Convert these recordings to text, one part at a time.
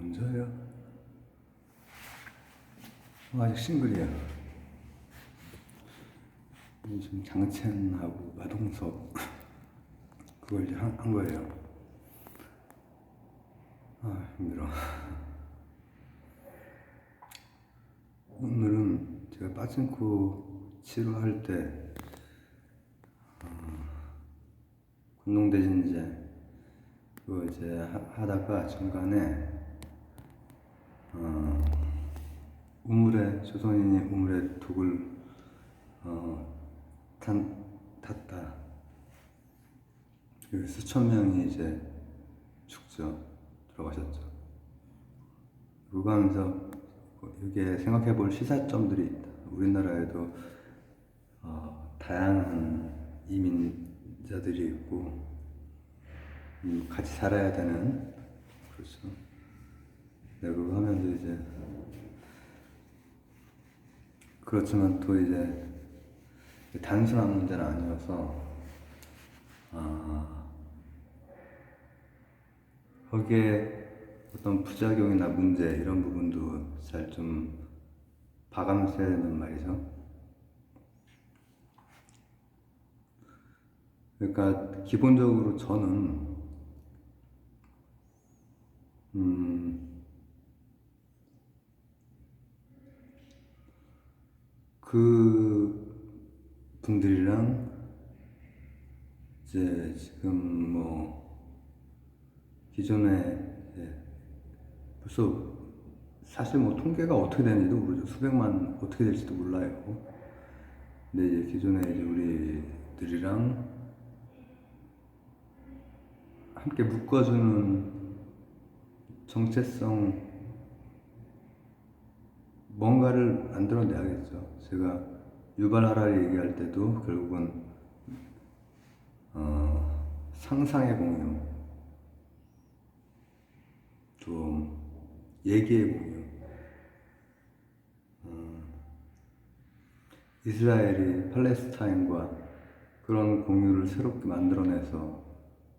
언제야? 아직 싱글이야. 지금 장첸하고 마동석 그걸 이제 한 거예요. 아, 힘들어. 오늘은 제가 빠친코 치료할 때 공동대진제 그거 이제 하다가 중간에 우물에 조선인이 우물에 독을 탔다. 그래서 수천 명이 이제 죽죠. 들어가셨죠. 그거 하면서 이게 생각해 볼 시사점들이 있다. 우리나라에도 다양한 이민자들이 있고 같이 살아야 되는, 그렇죠. 네, 그거 하면서 이제 그렇지만 또 이제 단순한 문제는 아니어서 거기에 어떤 부작용이나 문제 이런 부분도 잘 좀 봐가면서 해야 되는 말이죠. 그러니까 기본적으로 저는 그 분들이랑 이제 지금 뭐 기존에 벌써 사실 뭐 통계가 어떻게 되는지도 모르죠. 수백만 어떻게 될지도 몰라요. 근데 이제 기존에 이제 우리들이랑 함께 묶어주는 정체성 뭔가를 만들어내야겠죠. 제가 유발 하라리 얘기할 때도 결국은 상상의 공유, 또 얘기의 공유, 이스라엘이 팔레스타인과 그런 공유를 새롭게 만들어내서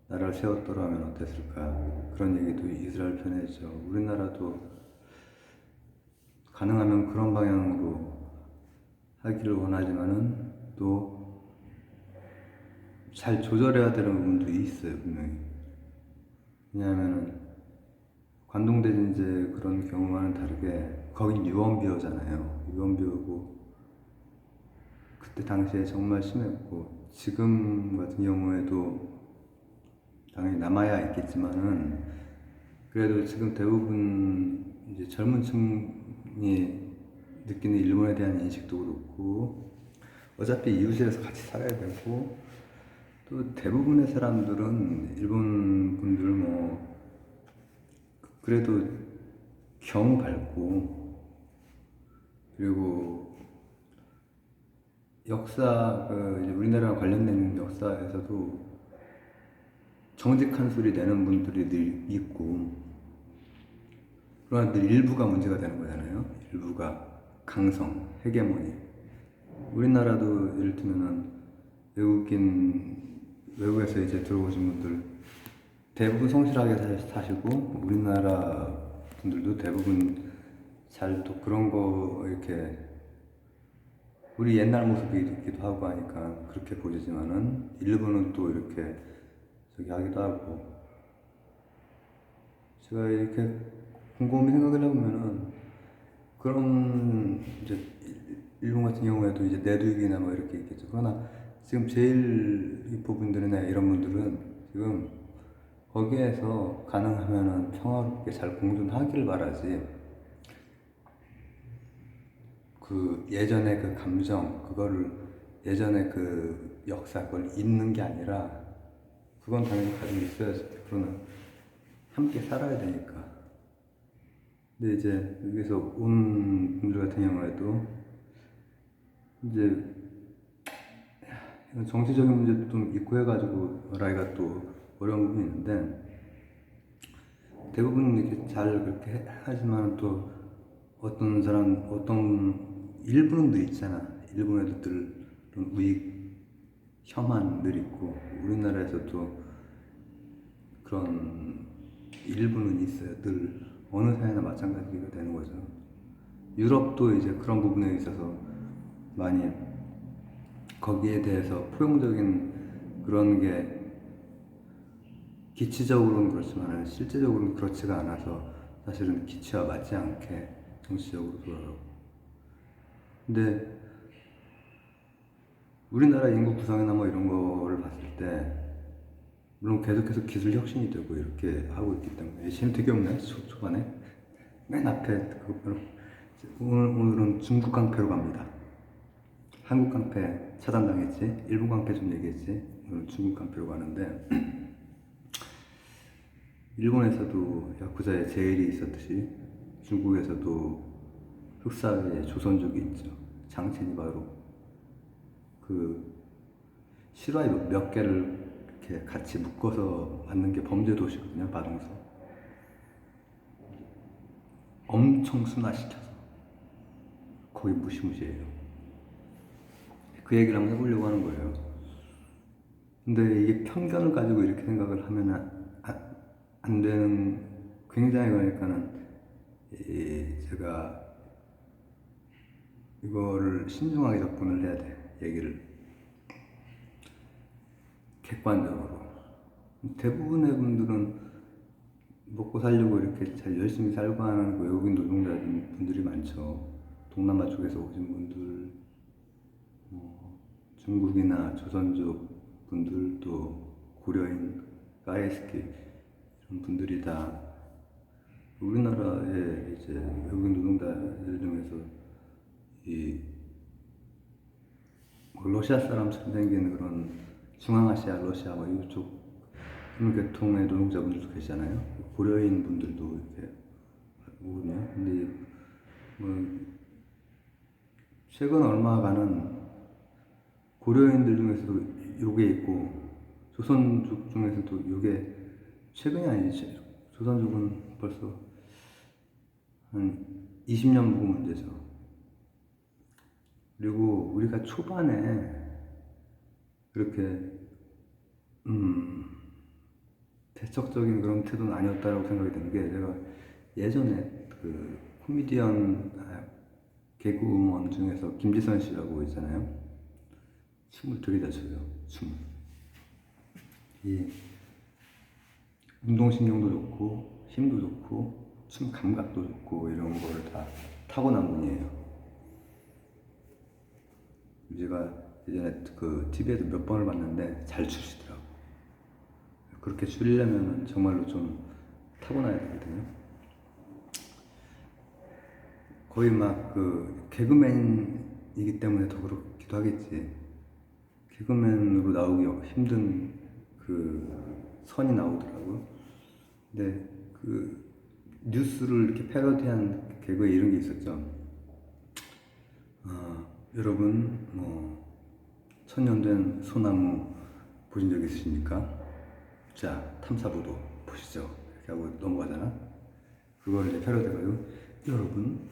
나라를 세웠더라면 어땠을까, 그런 얘기도 이스라엘 편에 있죠. 우리나라도 가능하면 그런 방향으로 하기를 원하지만은 또 잘 조절해야 되는 부분도 있어요, 분명히. 왜냐하면은 관동대진제 그런 경우와는 다르게 거긴 유언비어잖아요. 유언비어고 그때 당시에 정말 심했고, 지금 같은 경우에도 당연히 남아야 있겠지만은 그래도 지금 대부분 이제 젊은 층이 느끼는 일본에 대한 인식도 그렇고, 어차피 이웃이라서 같이 살아야 되고, 또 대부분의 사람들은 일본 분들 뭐 그래도 경 밝고, 그리고 역사 이제 우리나라랑 관련된 역사에서도 정직한 소리 내는 분들이 늘 있고, 그러나 늘 일부가 문제가 되는 거잖아요. 일부가 강성, 헤게모니. 우리나라도 예를 들면은 외국에서 이제 들어오신 분들 대부분 성실하게 사시고, 우리나라 분들도 대부분 잘 또 그런 거 이렇게 우리 옛날 모습이기도 하고 하니까 그렇게 보이지만은 일부는 또 이렇게 저기 하기도 하고. 제가 이렇게 곰곰이 생각을 해보면은 그런 이제 일본 같은 경우에도 이제 내두익이나 뭐 이렇게 있겠죠. 그러나 지금 제일 부분들이나 이런 분들은 지금 거기에서 가능하면은 평화롭게 잘 공존하길 바라지, 그 예전의 그 감정, 그거를 예전의 그 역사 그걸 잊는 게 아니라, 그건 당연히 가지고 있어야지. 그러나 함께 살아야 되니까. 근데 이제 여기서 온 분들 같은 경우에도 이제 정치적인 문제도 좀 있고 해가지고 라이가 또 어려운 부분이 있는데, 대부분 이렇게 잘 그렇게 하지만 또 어떤 사람, 어떤 일부는 늘 있잖아. 일본 애들은 우익 혐한 늘 있고, 우리나라에서도 그런 일부는 있어요. 늘 어느 사회나 마찬가지가 되는 거죠. 유럽도 이제 그런 부분에 있어서 많이 거기에 대해서 포용적인 그런 게 기치적으로는 그렇지만 실제적으로는 그렇지가 않아서 사실은 기치와 맞지 않게 정치적으로 돌아가고. 근데 우리나라 인구 구성이나 뭐 이런 거를 봤을 때 물론 계속해서 기술 혁신이 되고 이렇게 하고 있기 때문에 지금 되게 없네 초반에 맨 앞에 오늘은 중국 깡패로 갑니다. 한국 깡패 차단당했지, 일본 깡패 좀 얘기했지, 오늘 중국 깡패로 가는데 일본에서도 야쿠자의 제일이 있었듯이 중국에서도 흑사회의 조선족이 있죠. 장첸이 바로 그 실화의 몇 개를 이렇게 같이 묶어서 만든 게 범죄 도시거든요. 마동서 엄청 순화시켜서 거의 무시무시해요. 그 얘기를 한번 해보려고 하는 거예요. 근데 이게 편견을 가지고 이렇게 생각을 하면 안 되는, 굉장히 그러니까는 제가 이거를 신중하게 접근을 해야 돼. 얘기를 객관적으로. 대부분의 분들은 먹고 살려고 이렇게 잘 열심히 살고 하는 그 외국인 노동자분들이 많죠. 동남아 쪽에서 오신 분들, 중국이나 조선족 분들도 고려인, 가이스키 이런 분들이 다 우리나라의 이제 외국인 노동자들 중에서 뭐 러시아 사람처럼 생긴 그런 중앙아시아, 러시아 뭐 이쪽 그런 계통의 노동자분들도 계시잖아요. 고려인 분들도 이렇게 오거든요. 근데 뭐 최근 얼마간은 고려인들 중에서도 요게 있고 조선족 중에서도 요게 최근이 아니지. 조선족은 벌써 한 20년 묵은 문제죠. 그리고 우리가 초반에 그렇게 대척적인 그런 태도는 아니었다라고 생각이 드는 게, 제가 예전에 그 코미디언 개그우먼 중에서 김지선 씨라고 있잖아요. 춤을 되게 잘 춰요. 춤을. 이 운동신경도 좋고 힘도 좋고 춤 감각도 좋고 이런 거를 다 타고난 분이에요. 제가 예전에 그 TV에서 몇 번을 봤는데 잘 추시더라고. 그렇게 추리려면 정말로 좀 타고나야 되거든요. 거의 막 그 개그맨이기 때문에 더 그렇기도 하겠지. 개그맨으로 나오기 힘든 그 선이 나오더라고. 근데 그 뉴스를 이렇게 패러디한 개그에 이런 게 있었죠. 여러분 뭐 천년된 소나무 보신 적 있으십니까? 자, 탐사보도 보시죠. 이렇게 하고 넘어가잖아. 그걸 이제 패러디해가지고 여러분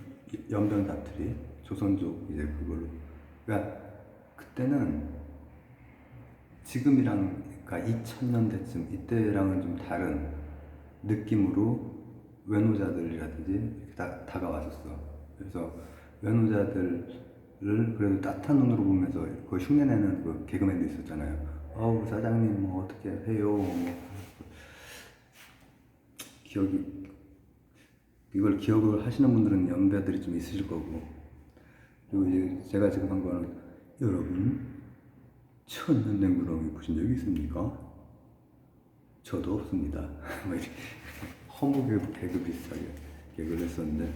연변 다투리 조선족 이제 그걸로. 그러니까 그때는 지금이랑 그러니까 2000년대쯤 이때랑은 좀 다른 느낌으로 외노자들이라든지 이렇게 다가왔었어. 그래서 외노자들을 그래도 따뜻한 눈으로 보면서 그 흉내내는 그 개그맨도 있었잖아요. 어우 사장님 뭐 어떻게 해요? 뭐 이걸 기억을 하시는 분들은 연배들이 좀 있으실 거고. 그리고 이제 제가 지금 한 거는 여러분 천년된 구렁이 보신 적이 있습니까? 저도 없습니다. 뭐 이렇게 허무개그 개그 비슷하게 개그를 했었는데,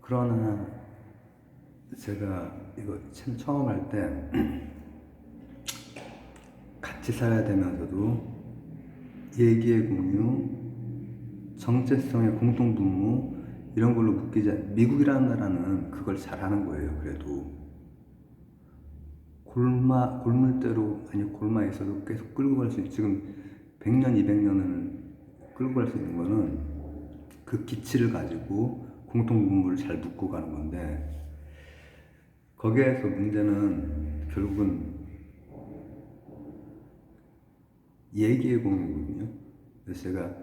그러나 제가 이거 참 처음 할 때 같이 살아야 되면서도 얘기의 공유, 정체성의 공통분모 이런 걸로 묶이지 미국이라는 나라는 그걸 잘하는 거예요. 그래도 골물대로 아니 골마에 있어도 계속 끌고 갈 수 있는, 지금 100년, 200년을 끌고 갈 수 있는 거는 그 기치를 가지고 공통분모를 잘 묶고 가는 건데, 거기에서 문제는 결국은 얘기의 공유거든요. 그래서 제가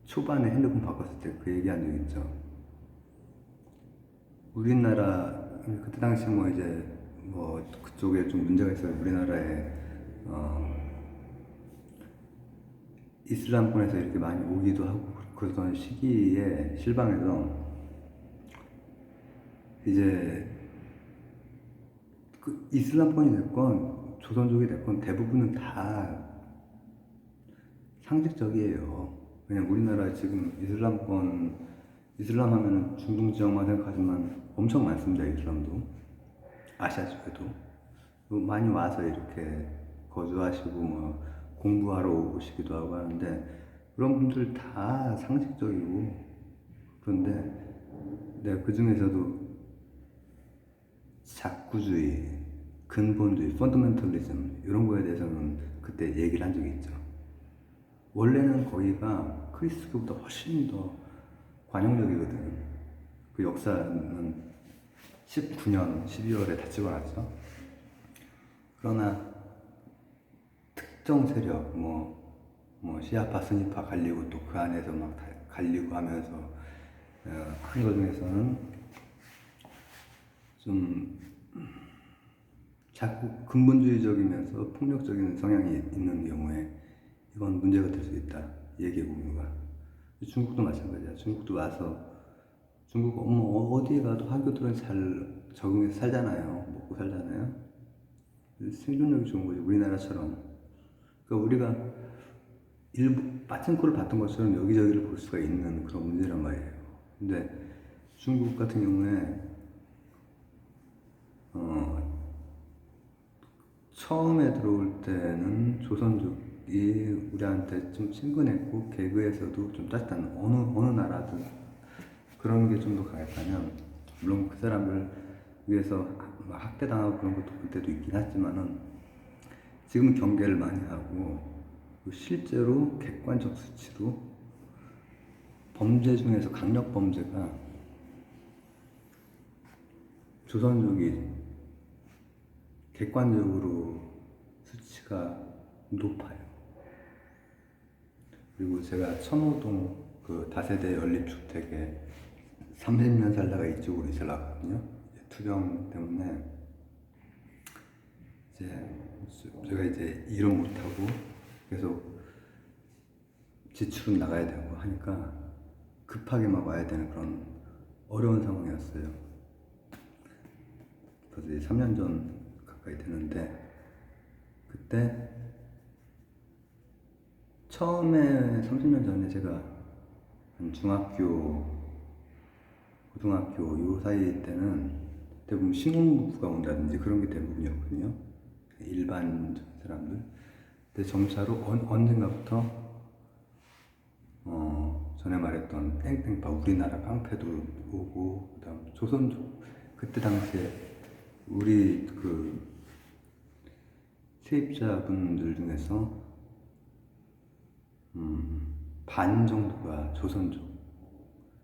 초반에 핸드폰 바꿨을 때 그 얘기한 적 있죠. 우리나라 그때 당시 뭐 이제 뭐 그쪽에 좀 문제가 있어요. 우리나라에 이슬람권에서 이렇게 많이 오기도 하고 그러던 시기에 실방에서 이제 그 이슬람권이 됐건 조선족이 됐건 대부분은 다 상식적이에요. 왜냐면 우리나라 지금 이슬람 하면은 중동 지역만 생각하지만 엄청 많습니다. 이슬람도 아시아 쪽에도 많이 와서 이렇게 거주하시고 뭐 공부하러 오시기도 하고 하는데 그런 분들 다 상식적이고 그런데 내가 그 중에서도 작구주의, 근본주의, 펀더멘털리즘 이런 거에 대해서는 그때 얘기를 한 적이 있죠. 원래는 거기가 크리스교보다 훨씬 더 관용적이거든. 그 역사는 19년 12월에 다 찍어놨죠. 그러나 특정 세력, 시아파, 스니파 갈리고 또 그 안에서 막 갈리고 하면서 한 것 중에서는 좀 자꾸 근본주의적이면서 폭력적인 성향이 있는 경우에 이건 문제가 될 수 있다. 얘기의 공유가. 중국도 마찬가지야. 중국도 와서 중국 어디에 가도 한교들은 잘 적응해서 살잖아요. 먹고 살잖아요. 생존력이 좋은 거죠. 우리나라처럼. 그러니까 우리가 일부 빠친코를 봤던 것처럼 여기저기를 볼 수가 있는 그런 문제란 말이에요. 근데 중국 같은 경우에 처음에 들어올 때는 조선족이 우리한테 좀 친근했고 개그에서도 좀 따뜻한 어느 나라든 그런 게 좀 더 강했다면 물론 그 사람을 위해서 학대당하고 그런 것도 그때도 있긴 했지만은 지금 경계를 많이 하고 실제로 객관적 수치로 범죄 중에서 강력 범죄가 조선족이 객관적으로 수치가 높아요. 그리고 제가 천호동 그 다세대 연립주택에 30년 살다가 이쪽으로 이사를 왔거든요. 투병 때문에 제가 이제 일은 못하고 계속 지출은 나가야 되고 하니까 급하게 막 와야 되는 그런 어려운 상황이었어요. 그래서 이제 3년 전 가까이 되는데 그때 처음에 30년 전에 제가 한 중학교, 고등학교 요 사이 때는 대부분 신혼부부가 온다든지 그런 게 대부분이었거든요. 일반 사람들. 근데 점차로 언젠가부터 전에 말했던 땡땡파 우리나라 깡패도 오고 그다음 조선족 그때 당시에 우리 그 세입자분들 중에서 반 정도가 조선족,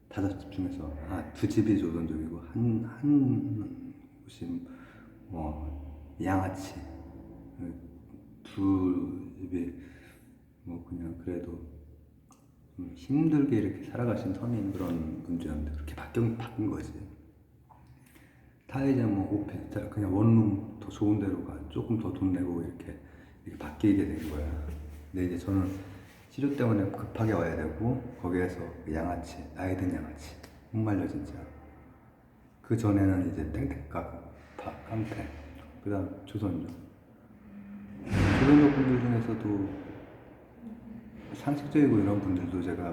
5집 중에서 두 집이 조선족이고 한 곳이 양아치, 두 집이 그냥 그래도 좀 힘들게 이렇게 살아가신 서민 그런 분들이었는데 그렇게 바뀐 거지. 다 이제 오펜 그냥 원룸 더 좋은 데로 가 조금 더 돈 내고 이렇게 바뀌게 된 거야. 근데 이제 저는 치료 때문에 급하게 와야 되고 거기에서 양아치, 나이 든 양아치 못 말려 진짜. 그 전에는 이제 땡땡각, 깡패, 그다음 조선족 분들 중에서도 상식적이고 이런 분들도 제가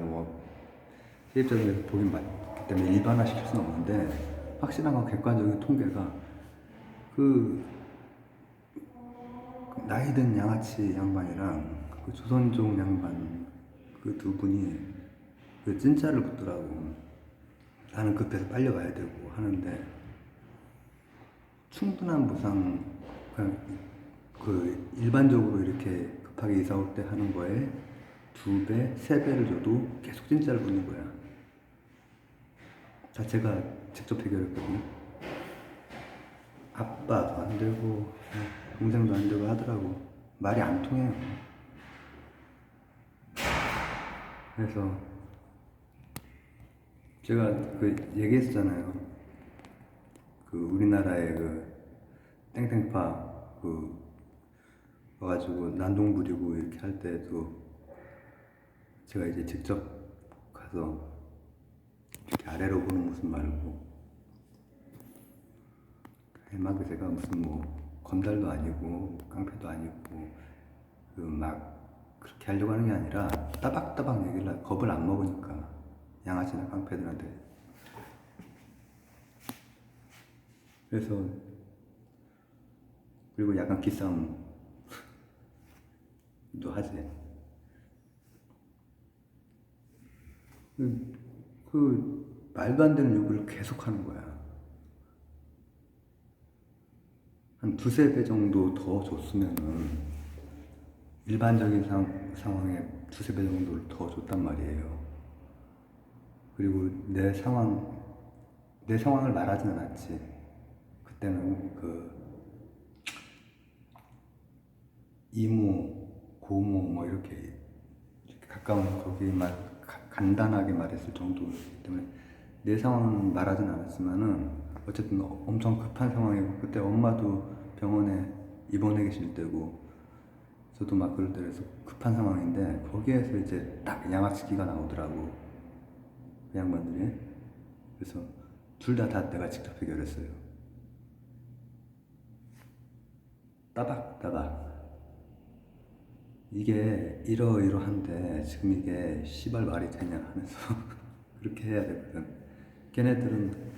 세입자 중에서 보긴 봤기 때문에 일반화시킬 수는 없는데 확실한 건 객관적인 통계가 그 나이 든 양아치 양반이랑 그 조선족 양반 그 두 분이 그 찐짜를 붙더라고. 나는 급해서 빨려가야 되고 하는데 충분한 보상 그냥 그 일반적으로 이렇게 급하게 이사 올 때 하는 거에 2배, 3배를 줘도 계속 찐짜를 붙는 거야. 다 제가 직접 해결했거든요. 아빠도 안 되고 동생도 안 되고 하더라고. 말이 안 통해요. 그래서 제가 그 얘기했었잖아요. 그 우리나라의 그 땡땡파 그 와가지고 난동 부리고 이렇게 할 때도 제가 이제 직접 가서 이렇게 아래로 보는 모습 말고 막 제가 무슨 뭐 건달도 아니고 깡패도 아니고 그 막 그렇게 하려고 하는 게 아니라 따박따박 얘기를 겁을 안 먹으니까 양아치나 깡패들한테. 그래서 그리고 약간 기싸움도 하지. 그 말도 안 되는 요구를 계속 하는 거야. 한 두세 배 정도 더 줬으면은 일반적인 상황에 두세 배 정도를 더 줬단 말이에요. 그리고 내 상황을 말하진 않았지. 그때는 그 이모, 고모 뭐 이렇게 가까운 거기만 간단하게 말했을 정도이기 때문에 내 상황은 말하진 않았지만은 어쨌든 엄청 급한 상황이고 그때 엄마도 병원에 입원해 계실 때고 저도 막 그럴 때라서 급한 상황인데 거기에서 이제 딱 양아치기가 나오더라고 그 양반들이. 그래서 둘 다 내가 직접 해결했어요. 따박따박 이게 이러이러한데 지금 이게 씨발 말이 되냐 하면서 그렇게 해야 되거든. 걔네들은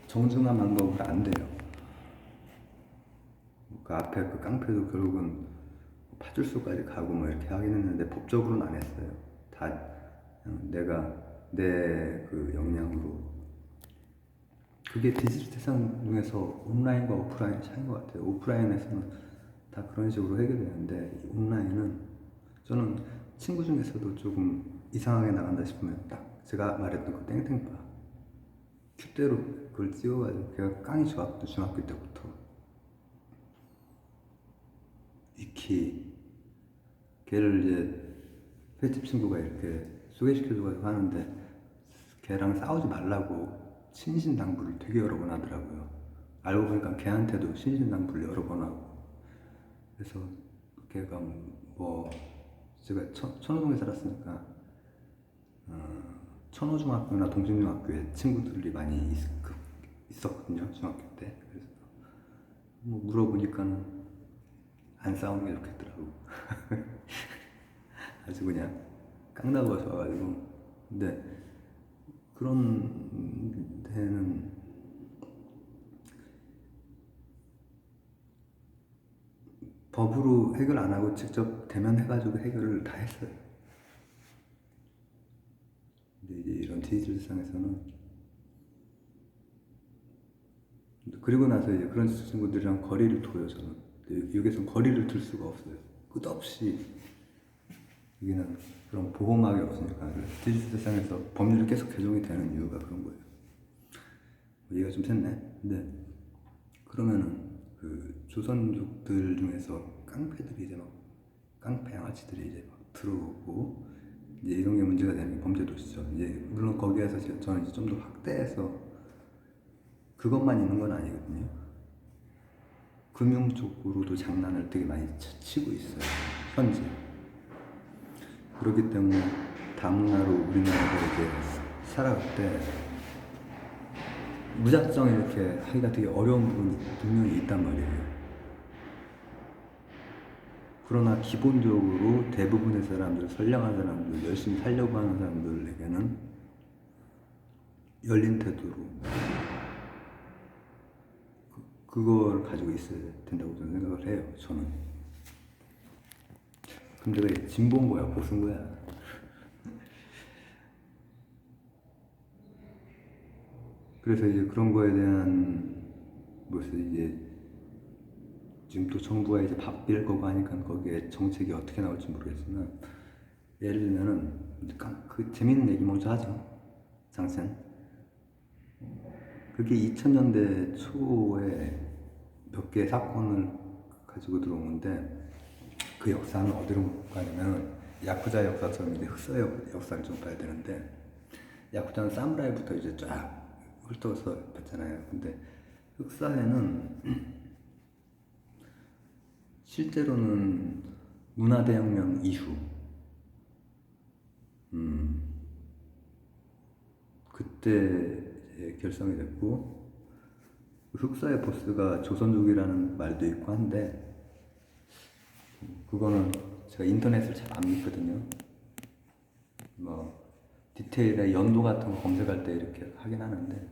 정중한 방법으로 안 돼요. 그 앞에 그 깡패도 결국은 파출소까지 가고 뭐 이렇게 하긴 했는데 법적으로는 안 했어요. 다 그냥 내가 내 그 역량으로. 그게 디지털 세상 중에서 온라인과 오프라인 차이인 것 같아요. 오프라인에서는 다 그런 식으로 해결되는데 온라인은 저는 친구 중에서도 조금 이상하게 나간다 싶으면 딱 제가 말했던 그 땡땡파 큐대로 그걸 찍어가지고 걔가 깡이 좋았거든. 중학교 때부터 익히 걔를 이제 횟집 친구가 이렇게 소개시켜줘가지고 하는데 걔랑 싸우지 말라고 신신당부를 되게 여러 번 하더라고요. 알고 보니까 걔한테도 신신당부를 여러 번 하고. 그래서 걔가 뭐 제가 천호동에 살았으니까 천호중학교나 동진중학교에 친구들이 많이 있었거든요. 중학교 때. 그래서 뭐 물어보니까는 안 싸우는 게 좋겠더라고. 아주 그냥 깡나고 좋아가지고. 근데 그런 데는 법으로 해결 안 하고 직접 대면해가지고 해결을 다 했어요. 근데 이제 이런 디지털 세상에서는 그리고 나서 이제 그런 친구들이랑 거리를 둬요. 저는 여기서 거리를 둘 수가 없어요. 끝없이 여기는 그런 보호막이 없으니까. 디지털 세상에서 법률이 계속 개정이 되는 이유가 그런 거예요. 얘기가 좀 샜네. 근데 그러면은 그 조선족들 중에서 깡패들이 이제 막 깡패 양아치들이 이제 막 들어오고 이제 이런 게 문제가 되는 게 범죄 도시죠. 이제 물론 거기에서 저는 이제 좀 더 확대해서 그것만 있는 건 아니거든요. 금융 쪽으로도 장난을 되게 많이 치고 있어요. 현재. 그렇기 때문에 다문화로 우리나라가 이제 살아갈 때 무작정 이렇게 하기가 되게 어려운 부분이 분명히 있단 말이에요. 그러나 기본적으로 대부분의 사람들, 선량한 사람들, 열심히 살려고 하는 사람들에게는 열린 태도로 그걸 가지고 있어야 된다고 저는 생각을 해요. 저는. 그럼 내가 진보인 거야, 보수인 거야? 그래서 이제 그런 거에 대한 무슨 이제 지금 또 정부가 이제 바뀔 거고 하니까 거기에 정책이 어떻게 나올지 모르겠지만 예를 들면은 그 재밌는 얘기 먼저 하죠. 장센. 그게 2000년대 초에 몇 개의 사건을 가지고 들어오는데 그 역사는 어디로 가냐면 야쿠자 역사처럼 이제 흑사 역사를 좀 봐야 되는데 야쿠자는 사무라이부터 이제 쫙 훑어서 봤잖아요. 근데 흑사회는 실제로는 문화대혁명 이후 그때 이제 결성이 됐고, 흑사의 보스가 조선족이라는 말도 있고 한데, 그거는 제가 인터넷을 잘 안 믿거든요. 뭐 디테일의 연도 같은 거 검색할 때 이렇게 하긴 하는데,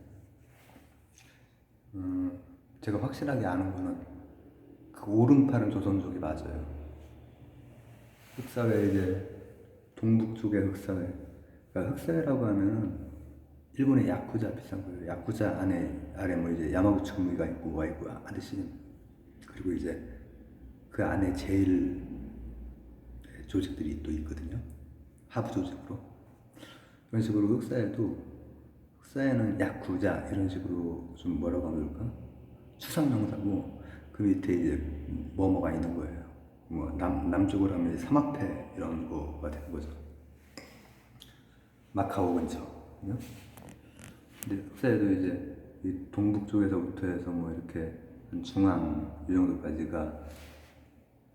제가 확실하게 아는 거는 그 오른팔은 조선족이 맞아요. 흑사회 이제 동북 쪽의 흑사회. 그러니까 흑사회라고 하면은 일본의 야쿠자 비슷한 거예요. 야쿠자 아래 뭐 이제 야마구치 구미가 있고 뭐가 있고 하듯이, 그리고 이제 그 안에 제일 조직들이 또 있거든요. 하부 조직으로. 그런 식으로 흑사회는 야쿠자 이런 식으로 좀 뭐라고 하면 좋을까? 추상명사고 그 밑에 이제 뭐뭐가 있는 거예요. 뭐 남쪽으로 하면 이제 사막패 이런 거가 되는 거죠. 마카오 근처. 근데 흑사에도 이제 이 동북 쪽에서부터 해서 뭐 이렇게 중앙 이 정도까지가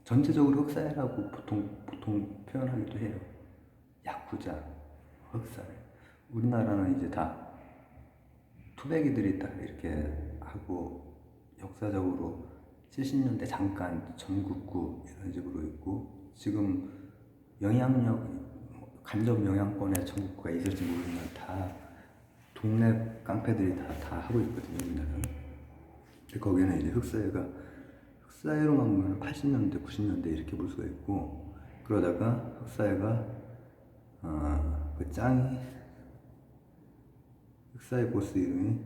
전체적으로 흑사회라고 보통 표현하기도 해요. 야쿠자, 흑사회. 우리나라는 이제 다 토백이들이 딱 이렇게 하고, 역사적으로 70년대 잠깐 전국구 이런 식으로 있고, 지금 간접 영향권의 전국구가 있을지 모르지만 다 동네 깡패들이 다 하고 있거든요, 우리나라는. 근데 거기는 이제 흑사회로만 보면 80년대, 90년대 이렇게 볼 수가 있고, 그러다가 흑사회가 그 짱이 흑사회 보스 이름이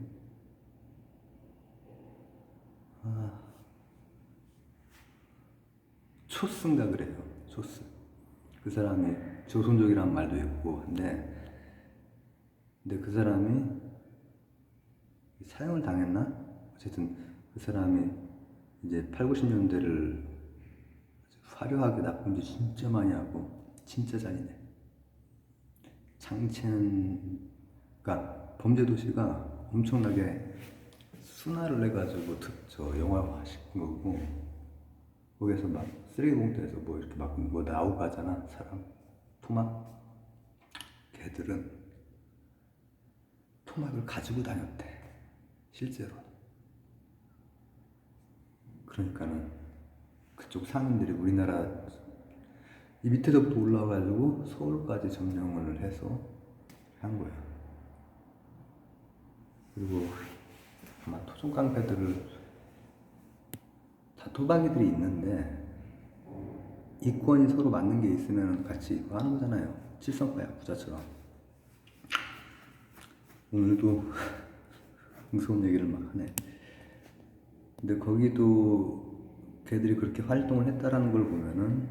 초스인가 그래요. 초스. 그 사람이 조선족이라는 말도 있고, 근데 그 사람이 사형을 당했나? 어쨌든 그 사람이 이제 8, 90년대를 화려하게 나쁜 짓 진짜 많이 하고 진짜 잔인해. 그러니까 범죄 도시가 엄청나게 순화를 해가지고 저 영화화 시킨 거고, 거기에서 막 쓰레기 봉투에서 뭐 이렇게 막 뭐 나오고 하잖아, 사람. 토막. 걔들은 토막을 가지고 다녔대, 실제로. 그러니까는 그쪽 상인들이 우리나라 이 밑에서부터 올라와가지고 서울까지 점령을 해서 한 거야. 그리고 아마 토종 깡패들을 다 토박이들이 있는데, 이권이 서로 맞는 게 있으면 같이 이거 하는 거잖아요. 칠성파 야쿠자처럼. 오늘도 무서운 얘기를 막 하네. 근데 거기도 걔들이 그렇게 활동을 했다라는 걸 보면은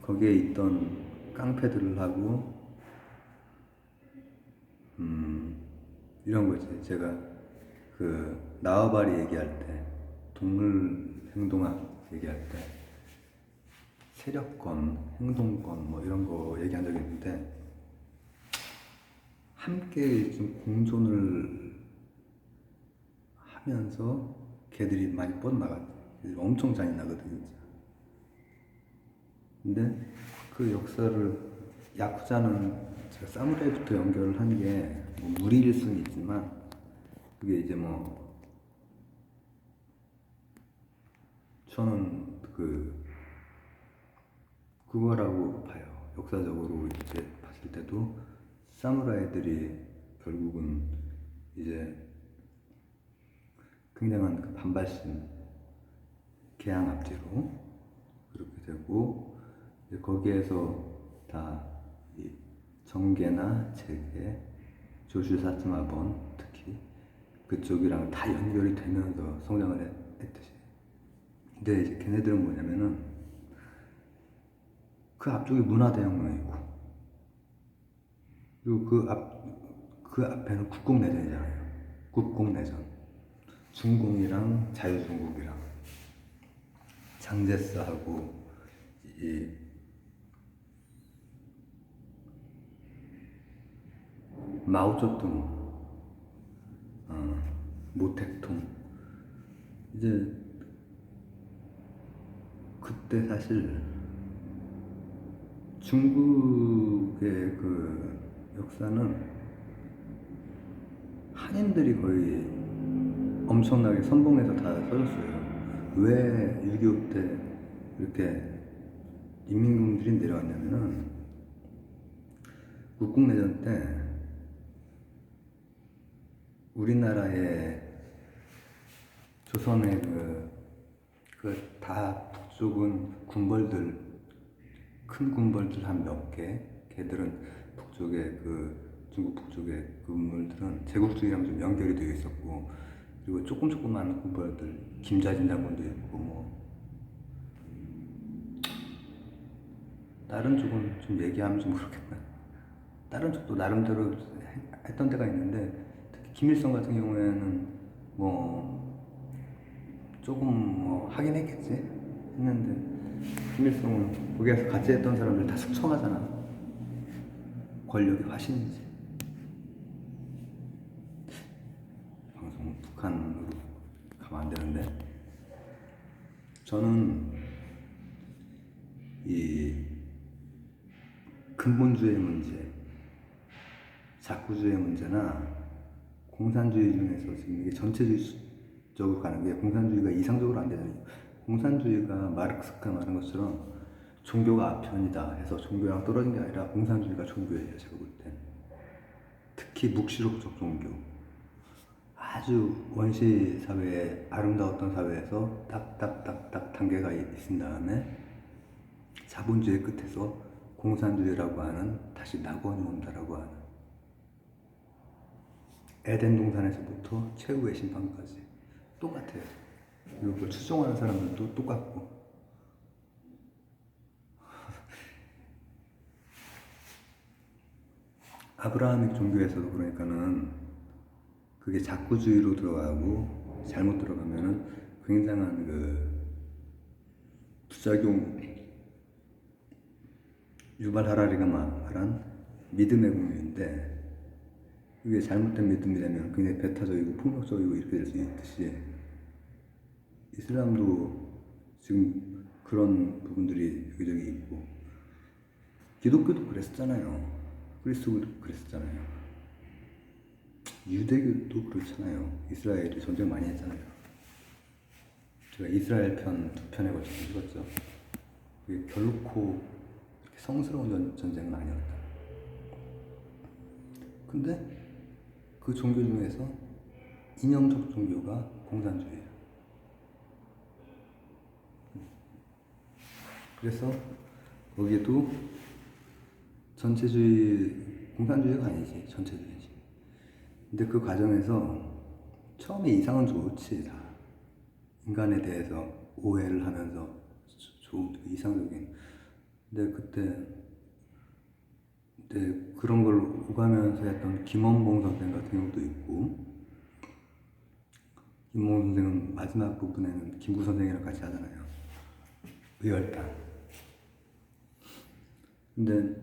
거기에 있던 깡패들하고 이런 거지. 제가 그 나와바리 얘기할 때, 동물 행동학 얘기할 때 세력권, 행동권 뭐 이런 거 얘기한 적이 있는데, 함께 좀 공존을 하면서 걔들이 많이 뻗나갔지. 엄청 잔인하거든 진짜. 근데 그 역사를 야쿠자는 제가 사무라이부터 연결을 한 게 뭐 무리일 수는 있지만, 그게 이제 뭐 저는 그거라고 봐요. 역사적으로 이제 봤을 때도 사무라이들이 결국은 이제 굉장한 그 반발심, 개항 앞뒤로 그렇게 되고, 이제 거기에서 다 이 정계나 재계, 조슈 사츠마본 특히 그쪽이랑 다 연결이 되면서 성장을 했듯이. 근데 이제 걔네들은 뭐냐면은 그 앞쪽이 문화대혁명이고, 그리고 그 앞에는 국공내전이잖아요. 국공내전. 중공이랑 자유중국이랑 장제스하고 마오쩌둥, 모택동. 이제 그때 사실 중국의 그 역사는 한인들이 거의 엄청나게 선봉해서 다 써줬어요. 왜 6.25 때 이렇게 인민군들이 내려왔냐면은 국국내전 때 우리나라의 조선의 다 북쪽은 군벌들, 큰 군벌들 한 몇 개, 걔들은 북쪽에 중국 북쪽의 그 군벌들은 제국주의랑 좀 연결이 되어 있었고, 그리고 조그마한 군벌들, 김자진 장군도 있고, 뭐 다른 쪽은 좀 얘기하면 좀 그렇겠다. 다른 쪽도 나름대로 했던 데가 있는데, 특히 김일성 같은 경우에는 뭐 조금 뭐 하긴 했는데, 김일성은 거기에서 같이 했던 사람들 다 숙청하잖아. 권력의 화신이지. 방송 북한으로 가면 안 되는데, 저는 이 근본주의 문제, 자꾸주의 문제나 공산주의 중에서 지금 이게 전체주의적으로 가는 게 공산주의가 이상적으로 안 되잖아요. 공산주의가 마르크스가 말한 것처럼 종교가 아편이다 해서 종교랑 떨어진 게 아니라 공산주의가 종교예요, 제가 볼 땐. 특히 묵시록적 종교. 아주 원시 사회에, 아름다웠던 사회에서 딱딱딱딱 단계가 있은 다음에 자본주의 끝에서 공산주의라고 하는 다시 낙원이 온다라고 하는, 에덴 동산에서부터 최후의 심판까지 똑같아요. 그리고 그걸 추종하는 사람들도 똑같고. 아브라함ik 종교에서도 그러니까는 그게 자꾸주의로 들어가고 잘못 들어가면은 굉장한 부작용, 유발 하라리가 말한 믿음의 공유인데, 그게 잘못된 믿음이 되면 굉장히 배타적이고 폭력적이고 이렇게 될 수 있듯이, 이슬람도 지금 그런 부분들이 여기저기 있고, 기독교도 그랬었잖아요. 그리스도도 그랬었잖아요. 유대교도 그렇잖아요. 이스라엘이 전쟁 많이 했잖아요. 제가 이스라엘 편 2편에 걸쳐서 찍었죠. 그게 결코 성스러운 전쟁은 아니었다. 근데 그 종교 중에서 이념적 종교가 공산주의예요. 그래서 거기에도 공산주의가 아니지, 전체주의지. 근데 그 과정에서 처음에 이상은 좋지, 다. 인간에 대해서 오해를 하면서 좋은, 이상적인. 근데 그런 걸 오가면서 했던 김원봉 선생 같은 경우도 있고, 김원봉 선생은 마지막 부분에는 김구 선생이랑 같이 하잖아요. 의열단. 근데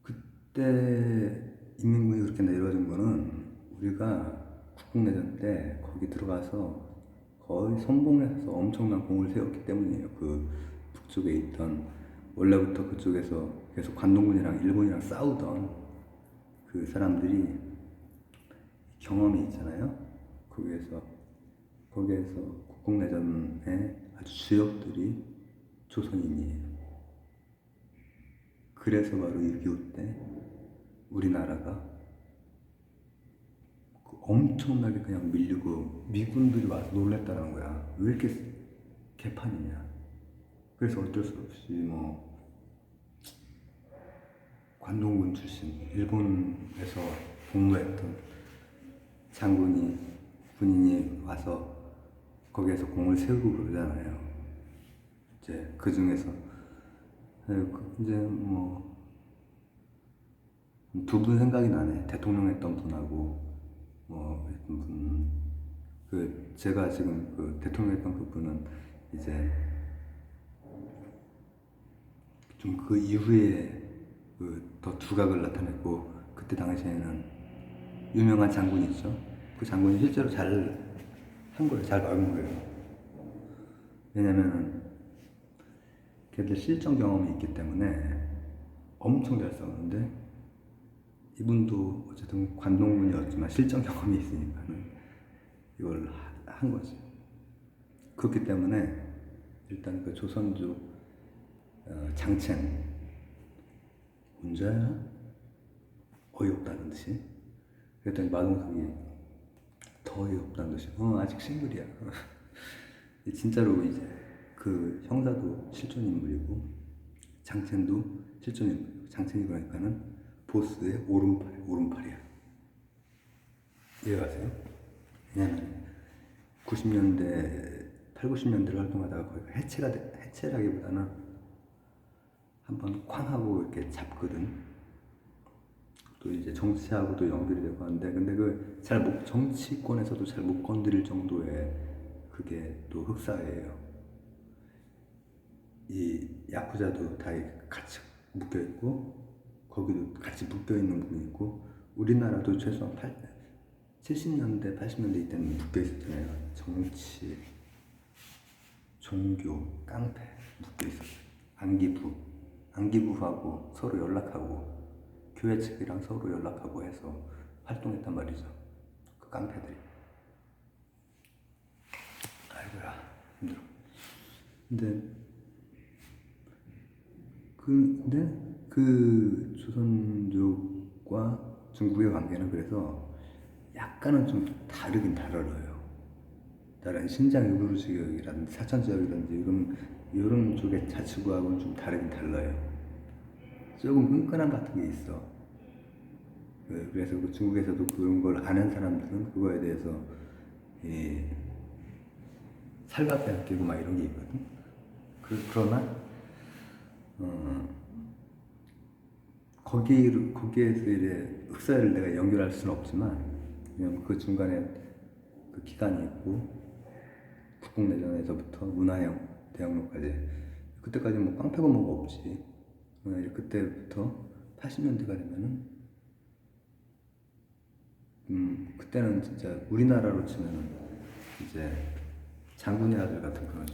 그때 인민군이 그렇게 내려진 거는 우리가 국국내전 때 거기 들어가서 거의 선봉해서 엄청난 공을 세웠기 때문이에요. 그 북쪽에 있던, 원래부터 그쪽에서 계속 관동군이랑 일본이랑 싸우던 그 사람들이 경험이 있잖아요. 거기에서 국국내전의 아주 주역들이 조선인이에요. 그래서 바로 6.25 때 우리나라가 엄청나게 그냥 밀리고 미군들이 와서 놀랬다는 거야. 왜 이렇게 개판이냐. 그래서 어쩔 수 없이 뭐 관동군 출신, 일본에서 복무했던 군인이 와서 거기에서 공을 세우고 그러잖아요. 이제 그 중에서 이제 뭐 두 분 생각이 나네. 대통령 했던 분하고 뭐 했던 분. 제가 지금 대통령 했던 그 분은 이제 좀 그 이후에 더 두각을 나타냈고, 그때 당시에는 유명한 장군이 있죠. 그 장군이 실제로 잘 한 거예요. 잘 막은 거예요. 왜냐면은 걔들 실전 경험이 있기 때문에 엄청 잘 싸우는데, 이분도 어쨌든 관동군이었지만 실전 경험이 있으니까는 이걸 한 거지. 그렇기 때문에 일단 그 조선족 장첸, 혼자야 어이없다는 듯이, 그랬더니 마동석이 더 어이없다는 듯이 아직 싱글이야. 진짜로 이제 그 형사도 실존 인물이고 장첸도 실존 인물이고, 장첸이 그러니까는 보스의 오른팔이야. 이해가세요? 왜냐면 90년대 8, 90년대를 활동하다가 거의 해체라기보다는 한번 쾅 하고 이렇게 잡거든. 또 이제 정치하고도 연결이 되고 하는데, 근데 정치권에서도 잘 못 건드릴 정도의 그게 또 흑사예요. 이 야쿠자도 다 같이 묶여 있고, 거기도 같이 묶여 있는 부분이 있고, 우리나라도 최소한 70년대, 80년대 이때는 묶여 있었잖아요. 정치, 종교, 깡패 묶여 있었어요. 안기부하고 서로 연락하고, 교회 측이랑 서로 연락하고 해서 활동했단 말이죠. 그 깡패들이. 아이고야, 힘들어. 근데 그 조선족과 중국의 관계는 그래서 약간은 좀 다르긴 달라요. 다른 신장 일부 지역이라든지 사천 지역이라든지 이런 쪽의 자치구하고는 좀 다르긴 달라요. 조금 끈끈함 같은 게 있어. 그래서 그 중국에서도 그런 걸 아는 사람들은 그거에 대해서 살갑게 느끼고 막 이런 게 있거든. 그러나 거기에서 이제 흑사를 내가 연결할 수는 없지만, 왜냐면 그 중간에 그 기간이 있고, 국공내전에서부터 문화형 대학로까지, 그때까지 뭐 깡패고 뭐가 없지. 그때부터 80년대가 되면은 그때는 진짜 우리나라로 치면은 이제 장군의 아들 같은 그런,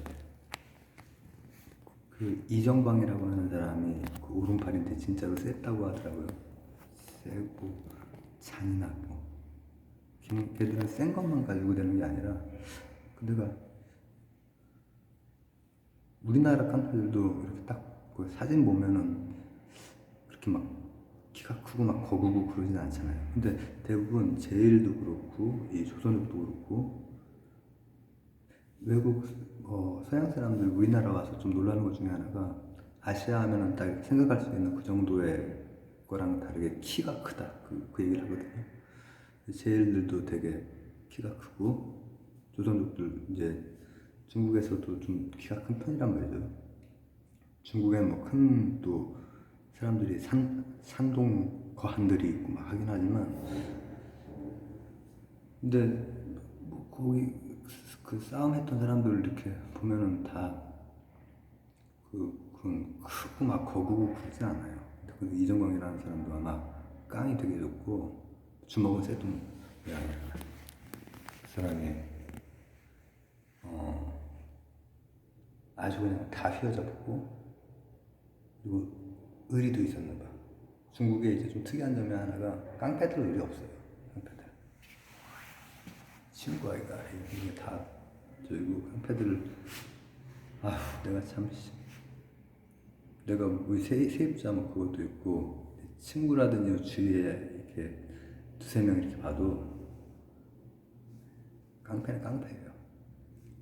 그 이정방이라고 하는 사람이 그 오른팔인데 진짜로 셌다고 하더라고요. 세고 잔인하고. 걔들은 센 것만 가지고 되는 게 아니라, 내가 우리나라 깡패들도 이렇게 딱 그 사진 보면은 그렇게 막 키가 크고 막 거구고 그러진 않잖아요. 근데 대부분 제일도 그렇고 이 조선족도 그렇고 외국 서양 사람들 우리나라 와서 좀 놀라는 것 중에 하나가, 아시아 하면은 딱 생각할 수 있는 그 정도의 거랑 다르게 키가 크다, 그 얘기를 하거든요. 제일들도 되게 키가 크고, 조선족들 이제 중국에서도 좀 키가 큰 편이란 말이죠. 중국에는 뭐 큰 또 사람들이 산동 거한들이 있고 막 하긴 하지만, 근데 뭐 거기 그 싸움했던 사람들 이렇게 보면은 다 그건 크고 막 거구고 그러지 않아요. 그 이정광이라는 사람도 아마 깡이 되게 좋고 주먹은 쎄돈 모양이야. 그 사람이 아주 그냥 다 휘어잡고, 그리고 의리도 있었나 봐. 중국에 이제 좀 특이한 점이 하나가, 깡패들 의리 없어요. 깡패들 친구 아이가 이게 다 저이고, 깡패들 내가 참 내가 우리 세입자 뭐 그것도 있고, 친구라든지 주위에 이렇게 두세 명 이렇게 봐도 깡패는 깡패예요.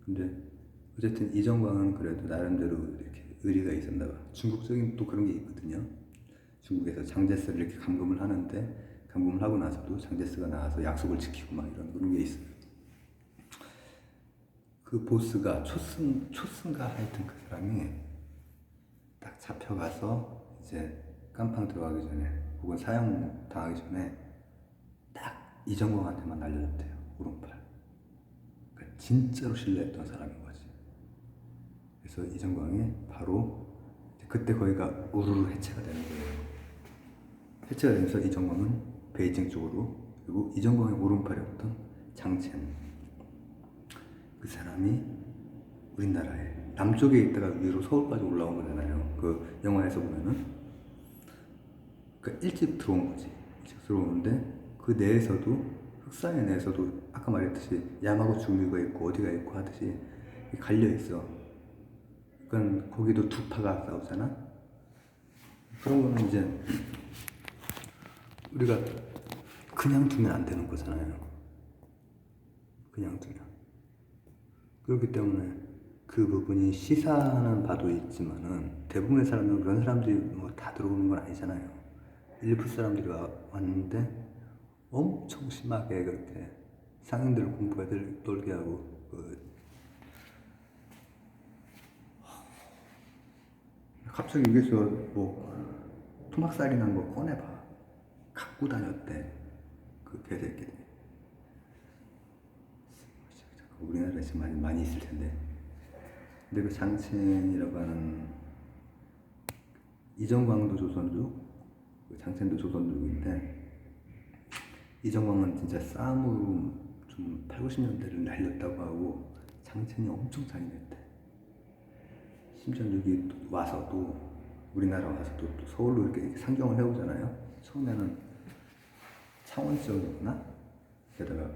근데 어쨌든 이정광은 그래도 나름대로 이렇게 의리가 있었나 봐. 중국적인 또 그런 게 있거든요. 중국에서 장제스를 이렇게 감금을 하는데, 감금을 하고 나서도 장제스가 나와서 약속을 지키고 막 그런 게 있어요. 그 보스가 초승가 하여튼 그 사람이 딱 잡혀가서 이제 깜빵 들어가기 전에 혹은 사형 당하기 전에 딱 이정광한테만 날려줬대요, 오른팔. 그러니까 진짜로 신뢰했던 사람인 거지. 그래서 이정광이 바로 그때 거기가 우르르 해체가 되는 거예요. 해체가 되면서 이정광은 베이징 쪽으로, 그리고 이정광의 오른팔이었던 장첸, 그 사람이 우리나라에 남쪽에 있다가 위로 서울까지 올라온 거잖아요. 그 영화에서 보면은 그 일찍 들어온 거지. 일찍 들어오는데 그 내에서도, 흑사의 내에서도 아까 말했듯이 야마고 주미가 있고 어디가 있고 하듯이 갈려 있어. 그러니까 거기도 두 파가 싸우잖아. 그런 거는 이제 우리가 그냥 두면 안 되는 거잖아요. 그냥 두면. 그렇기 때문에 그 부분이 시사하는 바도 있지만은 대부분의 사람들은 그런 사람들이 뭐 다 들어오는 건 아니잖아요. 일부 사람들이 왔는데 엄청 심하게 그렇게 상인들 공포애들 떨게 하고, 갑자기 여기서 뭐 토막살이 난 거 꺼내봐. 갖고 다녔대. 그 개새끼들. 우리나라에 지금 많이 있을 텐데. 근데 그 장첸이라고 하는, 이정광도 조선족, 그 장첸도 조선족인데, 이정광은 진짜 싸움으로 좀 8, 90년대를 날렸다고 하고, 장첸이 엄청 잔인했대. 심지어 여기 와서도, 우리나라 와서도 또 서울로 이렇게 상경을 해오잖아요. 처음에는 창원 지역이었나? 게다가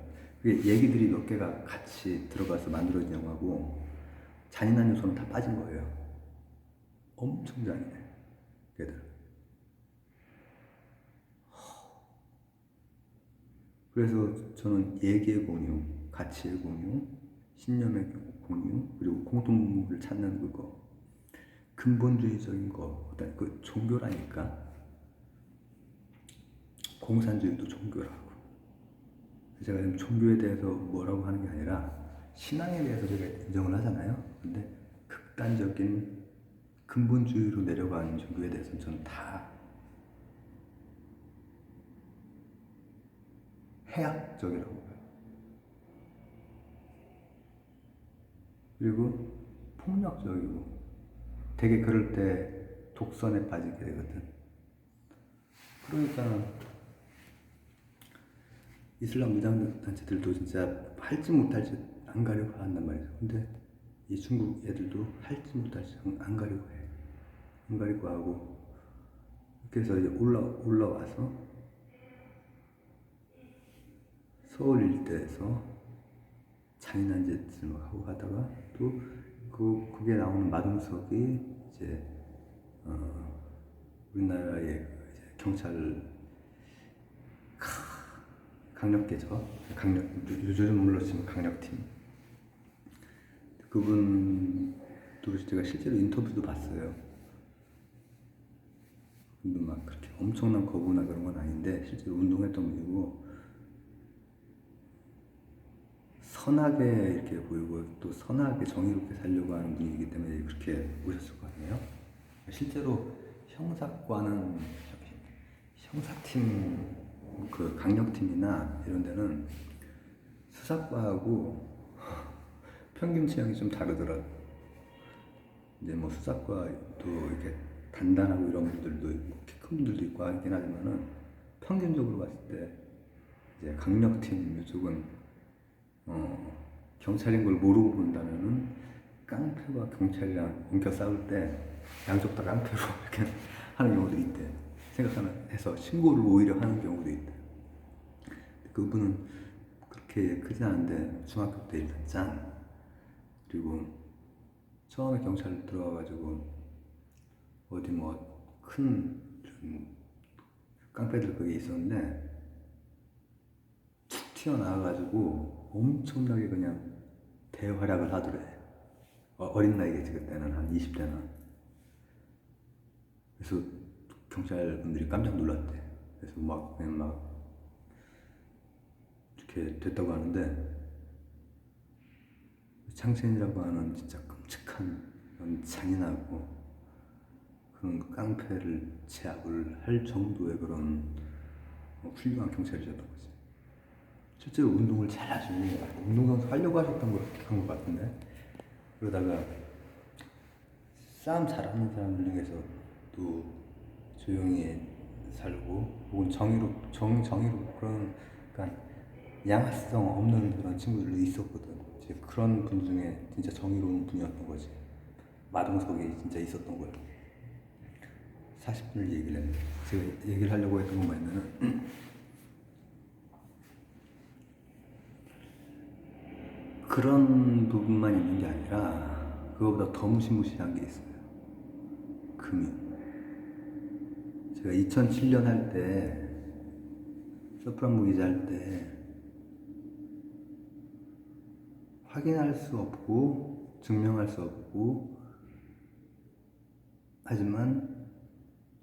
얘기들이 몇 개가 같이 들어가서 만들어진 영화고, 잔인한 요소는 다 빠진 거예요. 엄청 잔인해, 걔들. 그래서 저는 예계의 공유, 가치의 공유, 신념의 공유, 그리고 공통분모를 찾는 그거, 근본주의적인 거, 일단 그 종교라니까. 공산주의도 종교라고. 제가 지금 종교에 대해서 뭐라고 하는 게 아니라 신앙에 대해서 제가 인정을 하잖아요. 근데 극단적인 근본주의로 내려가는 종교에 대해서는 저는 다 해악적이라고 봐요. 그리고 폭력적이고, 되게 그럴 때 독선에 빠지게 되거든. 그러니까 이슬람 무장단체들도 진짜 할지 못할지 안 가려고 한단 말이죠. 근데 이 중국 애들도 할지 못할지 안 가려고 해. 안 가려고 하고, 이렇게 해서 이제 올라와서 서울 일대에서 잔인한 짓을 막 하고 하다가, 또 그게 나오는 마동석이 이제 우리나라의 이제 경찰 강력계죠. 요즘 물러치면 강력팀. 그분도 제가 실제로 인터뷰도 봤어요. 근데 막 그렇게 엄청난 거부나 그런 건 아닌데 실제로 운동했던 분이고, 선하게 이렇게 보이고 또 선하게 정의롭게 살려고 하는 분이기 때문에 그렇게 오셨을 거 아니에요. 실제로 형사팀, 그 강력팀이나 이런 데는 수사과하고 평균 취향이 좀 다르더라고. 이제 뭐 수사과도 이렇게 단단하고 이런 분들도 있고 키 큰 분들도 있고 하긴 하지만은, 평균적으로 봤을 때 이제 강력팀 이쪽은 경찰인 걸 모르고 본다면은 깡패와 경찰이랑 엉켜 싸울 때 양쪽 다 깡패로 이렇게 하는 경우도 있대. 생각해서 신고를 오히려 하는 경우도 있대. 그분은 그렇게 크지 않은데 중학교 때 일단 짠. 그리고 처음에 경찰 들어와가지고 어디 뭐 큰 깡패들 거기 있었는데 툭 튀어나와가지고 엄청나게 그냥 대활약을 하더래. 어린 나이겠지, 그때는 한 20대나. 그래서 경찰분들이 깜짝 놀랐대. 그래서 그냥 막 이렇게 됐다고 하는데, 장첸이라고 하는 진짜 끔찍한 그런 잔인하고 그런 깡패를 제압을 할 정도의 그런 훌륭한 경찰이셨던 거지. 실제로 운동을 잘하시고 운동선수 하려고 하셨던 것 같은데, 그러다가 싸움 잘하는 사람들 중에서 또 조용히 살고 혹은 정의로 그런 그러니까 양아성 없는 그런 친구들도 있었거든. 이제 그런 분 중에 진짜 정의로운 분이었던 거지. 마동석이 진짜 있었던 거야. 40분을 얘기를 했는데 제가 얘기를 하려고 했던 건 뭐냐면은 그런 부분만 있는 게 아니라 그거보다 더 무시무시한 게 있어요. 금융. 제가 2007년 할 때 서프란 무기자 할 때 확인할 수 없고 증명할 수 없고 하지만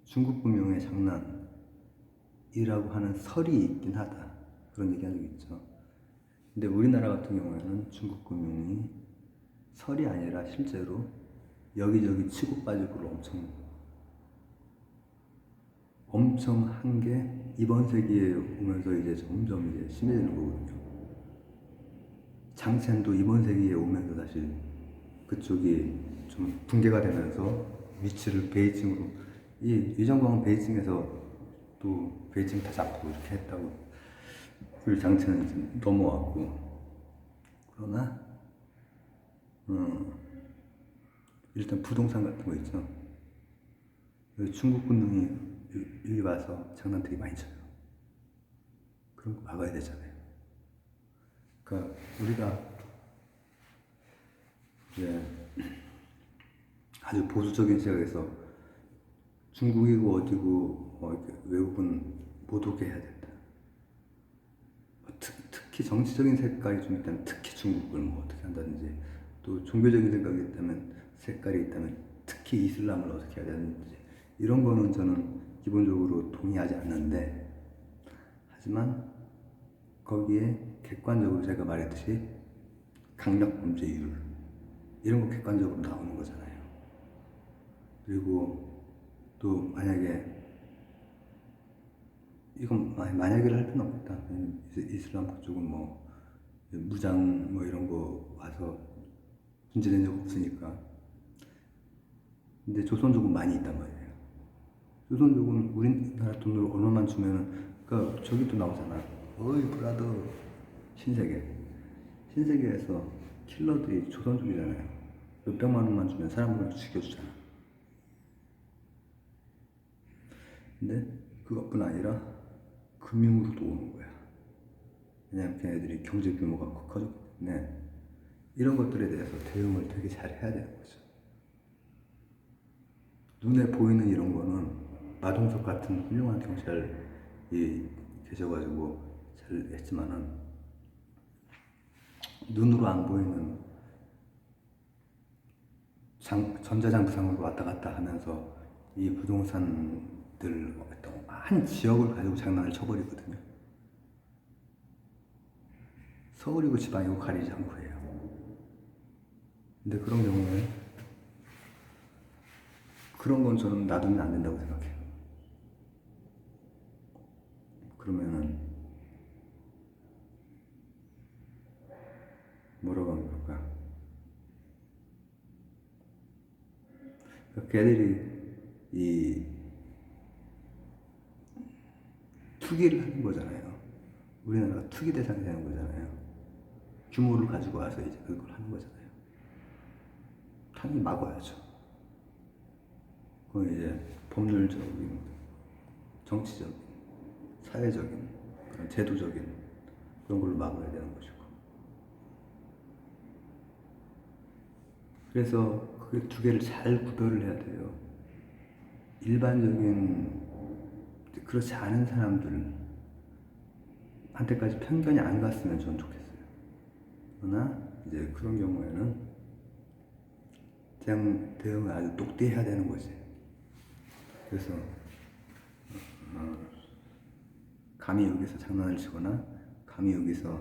중국 금융의 장난이라고 하는 설이 있긴 하다. 그런 얘기 한 적 있죠. 근데 우리나라 같은 경우에는 중국 금융이 설이 아니라 실제로 여기저기 치고 빠지고 엄청 한 게 이번 세기에 오면서 이제 점점 이제 심해지는 거거든요. 장첸도 이번 세기에 오면서 사실 그쪽이 좀 붕괴가 되면서 위치를 베이징으로 이 위정광은 베이징에서 또 베이징 다 잡고 이렇게 했다고 그리고 장첸은 이제 넘어왔고 그러나 일단 부동산 같은 거 있죠. 중국 군능이 여기 와서 장난 되게 많이 쳐요. 그런 거 막아야 되잖아요. 그러니까 우리가 이제 아주 보수적인 시각에서 중국이고 어디고 외국은 못 오게 해야 된다. 특히 정치적인 색깔이 좀 있다면 특히 중국을 뭐 어떻게 한다든지 또 종교적인 생각이 있다면 색깔이 있다면 특히 이슬람을 어떻게 해야 되는지 이런 거는 저는 기본적으로 동의하지 않는데 하지만 거기에 객관적으로 제가 말했듯이 강력범죄율 이런 거 객관적으로 나오는 거잖아요. 그리고 또 만약에 이건 만약에를 할 필요는 없다. 이슬람 그쪽은 뭐 무장 뭐 이런 거 와서 문제된 적 없으니까. 근데 조선족은 많이 있단 말이에요. 조선족은 우리나라 돈으로 얼마만 주면은 그러니까 저기도 나오잖아. 어이 브라더 신세계에서 킬러들이 조선족이잖아요. 몇백만 원만 주면 사람을 죽여주잖아. 근데 그것뿐 아니라 금융으로도 오는 거야. 왜냐면 걔네들이 경제 규모가 커졌기 때문에 이런 것들에 대해서 대응을 되게 잘 해야 되는 거죠. 눈에 보이는 이런 거는 마동석 같은 훌륭한 경찰이 계셔가지고 잘 했지만은 눈으로 안 보이는 전자장부상으로 왔다 갔다 하면서 이 부동산들 한 지역을 가지고 장난을 쳐버리거든요. 서울이고 지방이고 가리지 않고 해요. 근데 그런 경우에 그런 건 저는 놔두면 안 된다고 생각해요. 그러면은 뭐라고 하면 좋을까? 그러니까 걔들이 이 투기를 하는 거잖아요. 우리나라가 투기 대상이 되는 거잖아요. 규모를 가지고 와서 이제 그걸 하는 거잖아요. 당연히 막아야죠. 그건 이제 법률적인, 정치적인, 사회적인, 그런 제도적인 그런 걸로 막아야 되는 것이고. 그래서 그 두 개를 잘 구별을 해야 돼요. 일반적인 그렇지 않은 사람들한테까지 편견이 안 갔으면 전 좋겠어요. 그러나 이제 그런 경우에는 대응을 아주 똑띠해야 되는 거지. 그래서 감히 여기서 장난을 치거나 감히 여기서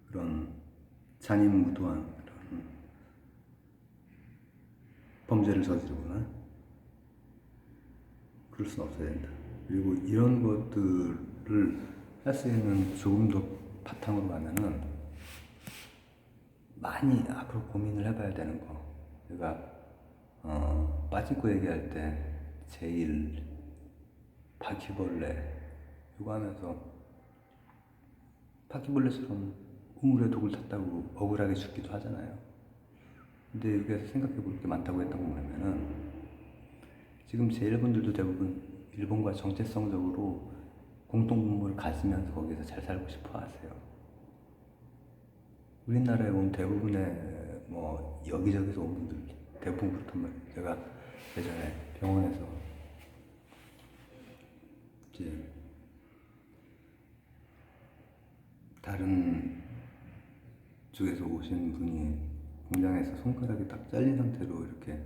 그런 잔인무도한 그런 범죄를 저지르거나 그럴 수는 없어야 된다. 그리고 이런 것들을 할 수 있는 조금 더 바탕으로 가면은 많이 앞으로 고민을 해봐야 되는 거. 제가 빠진코 얘기할 때 제일 바퀴벌레 이거 하면서 바퀴벌레처럼 우물에 독을 탔다고 억울하게 죽기도 하잖아요. 근데 여기에서 생각해 볼 게 많다고 했던 거 뭐냐면은 지금 제 일본들도 대부분 일본과 정체성적으로 공통분모를 가지면서 거기서 잘 살고 싶어 하세요. 우리나라에 온 대부분의 뭐 여기저기서 온 분들 대부분 그렇단 말이에요. 제가 예전에 병원에서 이제 다른 쪽에서 오신 분이 공장에서 손가락이 딱 잘린 상태로 이렇게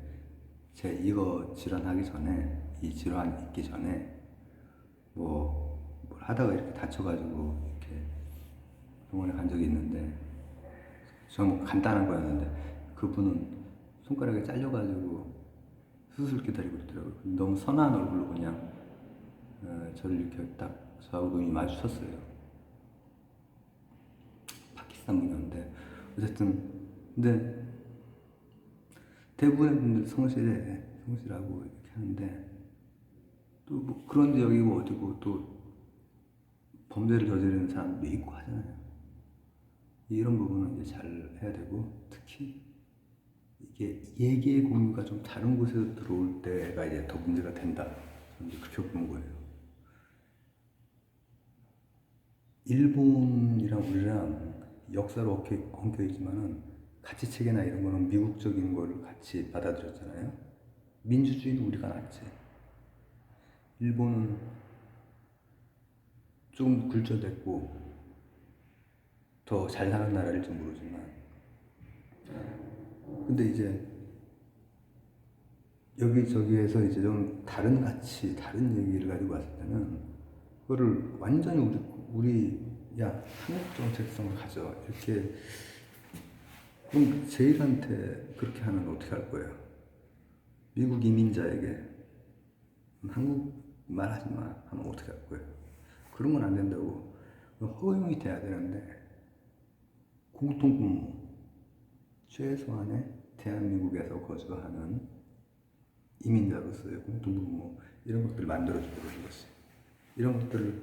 제 이거 질환하기 전에 이 질환 있기 전에 뭘 하다가 이렇게 다쳐가지고 이렇게 병원에 간 적이 있는데 좀 간단한 거였는데 그분은 손가락이 잘려가지고 수술 기다리고 있더라고요. 너무 선한 얼굴로 그냥 저를 이렇게 딱 저하고 눈이 마주쳤어요. 파키스탄 분이었는데 어쨌든 근데 대부분의 분들 성실하고 이렇게 하는데 또 뭐 그런데 여기고 어디고 또 범죄를 저지르는 사람도 있고 하잖아요. 이런 부분은 이제 잘 해야 되고 특히 이게 예기의 공유가 좀 다른 곳에서 들어올 때가 이제 더 문제가 된다. 저는 이제 그렇게 보는 거예요. 일본이랑 우리랑 역사로 엉켜 있지만은 가치 체계나 이런 거는 미국적인 거를 같이 받아들였잖아요. 민주주의는 우리가 낫지. 일본은 조금 굴절됐고 더 잘 사는 나라일지 모르지만 근데 이제 여기저기에서 이제 좀 다른 가치, 다른 얘기를 가지고 왔을 때는 그거를 완전히 야 한국 정체성을 가져 이렇게 그럼 제일한테 그렇게 하면 어떻게 할 거예요? 미국 이민자에게 한국 말하지 마 하면 어떻게 할 거예요? 그런 건 안 된다고 허용이 돼야 되는데 공통분모 최소한의 대한민국에서 거주하는 이민자로서의 공통분모 이런 것들을 만들어주고 그러는 거지. 이런 것들을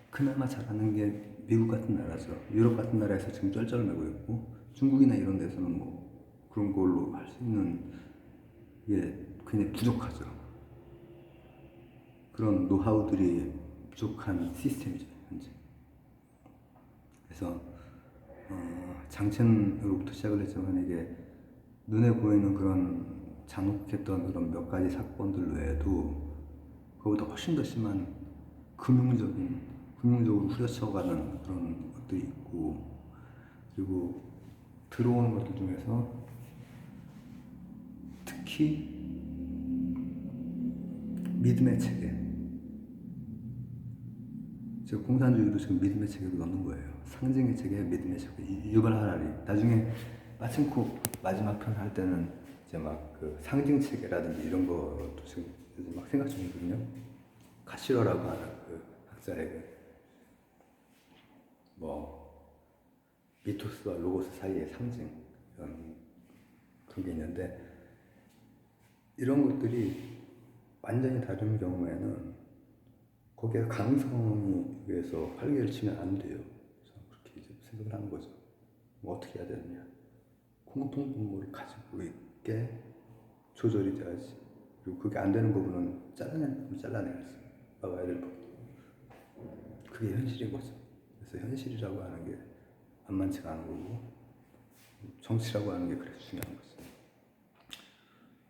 그나마 잘하는 게 미국 같은 나라죠. 유럽 같은 나라에서 지금 쩔쩔매고 있고 중국이나 이런 데서는 뭐 그런 걸로 할 수 있는 게 굉장히 부족하죠. 그런 노하우들이 부족한 시스템이죠 현재. 그래서 장첸으로부터 시작을 했지만 이게 눈에 보이는 그런 잔혹했던 그런 몇 가지 사건들 외에도 그보다 훨씬 더 심한 금융적으로 후려쳐가는 그런 것들이 있고 그리고 들어오는 것들 중에서 특히 믿음의 체계 지금 공산주의도 지금 믿음의 체계로 넣는 거예요. 상징의 체계, 믿음의 체계 유발 하라리 나중에 마침코 마지막 편 할 때는 이제 막 그 상징 체계라든지 이런 것도 지금 요즘 막 생각 중이거든요. 카시로라고 하는 그 학자의 뭐 미토스와 로고스 사이의 상징 그런 게 있는데 이런 것들이 완전히 다른 경우에는 거기에 강성에 의해서 활개를 치면 안 돼요. 저는 그렇게 이제 생각을 하는 거죠. 뭐 어떻게 해야 되느냐. 공통분모를 가지고 있게 조절이 돼야지. 그리고 그게 안 되는 부분은 잘라내야지. 막아야 될 부분. 그게 현실인 거죠. 그래서 현실이라고 하는 게 만만치가 않은 거고 정치라고 하는 게 그래서 중요한 거죠.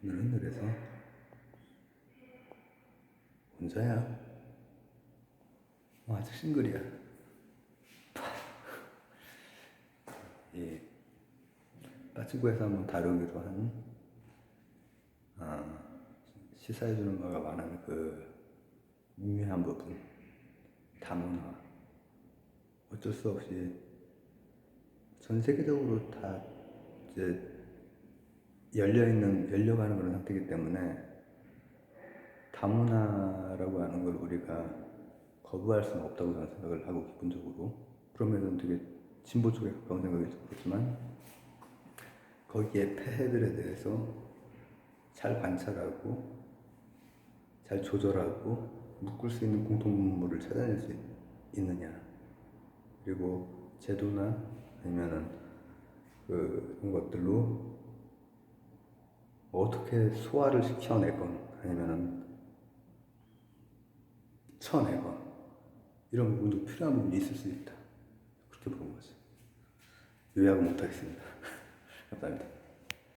오늘은 그래서 혼자야. 아직 싱글이야. 예. 빠친코에서 한번 다루기로 한 시사해주는 바가 많은 그 미묘한 부분 다문화 어쩔 수 없이 전 세계적으로 다 이제 열려가는 그런 상태이기 때문에 다문화라고 하는 걸 우리가 거부할 수는 없다고 저는 생각을 하고 기본적으로 그러면은 되게 진보 쪽에 가까운 생각이 들었지만 거기에 폐해들에 대해서 잘 관찰하고 잘 조절하고 묶을 수 있는 공통분모를 찾아낼 수 있느냐, 그리고 제도나 아니면은 그런 것들로 어떻게 소화를 시켜내건 아니면은 쳐내건 이런 부분도 필요한 부분이 있을 수 있다, 그렇게 보는 거죠. 요약은 못하겠습니다. 감사합니다.